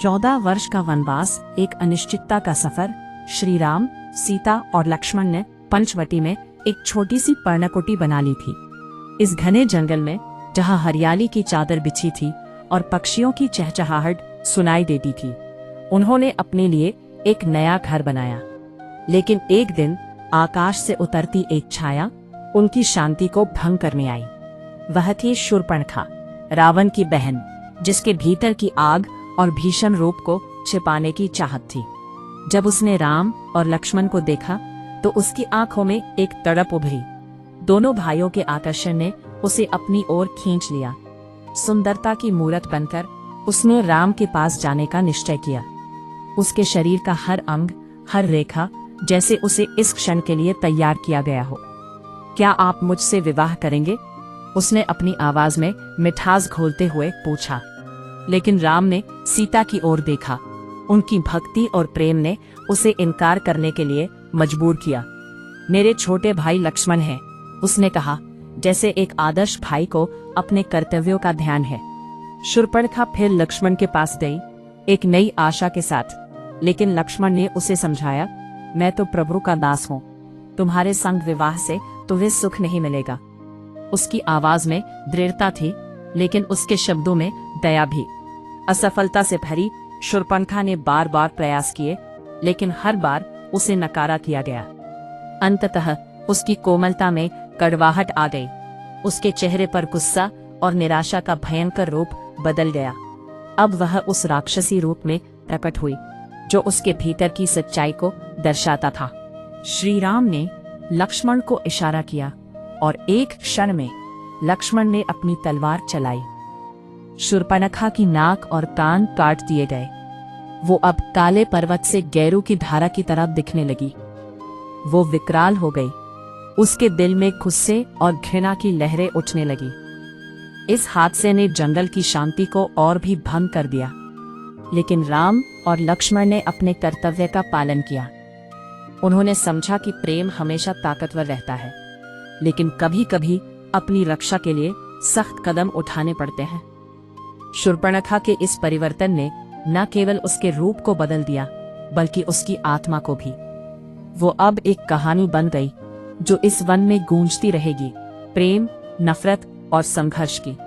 14 वर्ष का वनवास, एक अनिश्चितता का सफर। श्री राम, सीता और लक्ष्मण ने पंचवटी में एक छोटी सी पर्णकुटी बना ली थी। इस घने जंगल में, जहाँ हरियाली की चादर बिछी थी और पक्षियों की चहचहाहट सुनाई देती थी, उन्होंने अपने लिए एक नया घर बनाया। लेकिन एक दिन आकाश से उतरती एक छाया उनकी शांति को भंग करने आई। वह थी शूर्पणखा, रावण की बहन, जिसके भीतर की आग और भीषण रूप को छिपाने की चाहत थी। जब उसने राम और लक्ष्मण को देखा तो उसकी आंखों में एक तड़प उभरी। दोनों भाइयों के आकर्षण ने उसे अपनी ओर खींच लिया। सुंदरता की मूरत बनकर उसने राम के पास जाने का निश्चय किया। उसके शरीर का हर अंग, हर रेखा जैसे उसे इस क्षण के लिए तैयार किया गया हो। क्या आप मुझसे विवाह करेंगे? उसने अपनी आवाज में मिठास घोलते हुए पूछा। लेकिन राम ने सीता की ओर देखा। उनकी भक्ति और प्रेम ने उसे इनकार करने के लिए मजबूर किया। मेरे छोटे भाई लक्ष्मण हैं, उसने कहा, जैसे एक आदर्श भाई को अपने कर्तव्यों का ध्यान है। शूर्पणखा फिर लक्ष्मण के पास गई, एक नई आशा के साथ। लेकिन लक्ष्मण ने उसे समझाया, मैं तो प्रभु का दास हूँ, तुम्हारे संग विवाह से तुम्हें सुख नहीं मिलेगा। उसकी आवाज में दृढ़ता थी, लेकिन उसके शब्दों में दया भी। असफलता से भरी शूर्पणखा ने बार बार प्रयास किए, लेकिन हर बार उसे नकारा किया गया। अंततः उसकी कोमलता में कड़वाहट आ गई। उसके चेहरे पर गुस्सा और निराशा का भयंकर रूप बदल गया। अब वह उस राक्षसी रूप में प्रकट हुई जो उसके भीतर की सच्चाई को दर्शाता था। श्री राम ने लक्ष्मण को इशारा किया और एक क्षण में लक्ष्मण ने अपनी तलवार चलाई। शूर्पणखा की नाक और कान काट दिए गए। वो अब काले पर्वत से गैरू की धारा की तरह दिखने लगी। वो विकराल हो गई। उसके दिल में गुस्से और घृणा की लहरें उठने लगी। इस हादसे ने जंगल की शांति को और भी भंग कर दिया। लेकिन राम और लक्ष्मण ने अपने कर्तव्य का पालन किया। उन्होंने समझा कि प्रेम हमेशा ताकतवर रहता है, लेकिन कभी कभी अपनी रक्षा के लिए सख्त कदम उठाने पड़ते हैं। शूर्पणखा के इस परिवर्तन ने न केवल उसके रूप को बदल दिया, बल्कि उसकी आत्मा को भी। वो अब एक कहानी बन गई जो इस वन में गूंजती रहेगी, प्रेम, नफरत और संघर्ष की।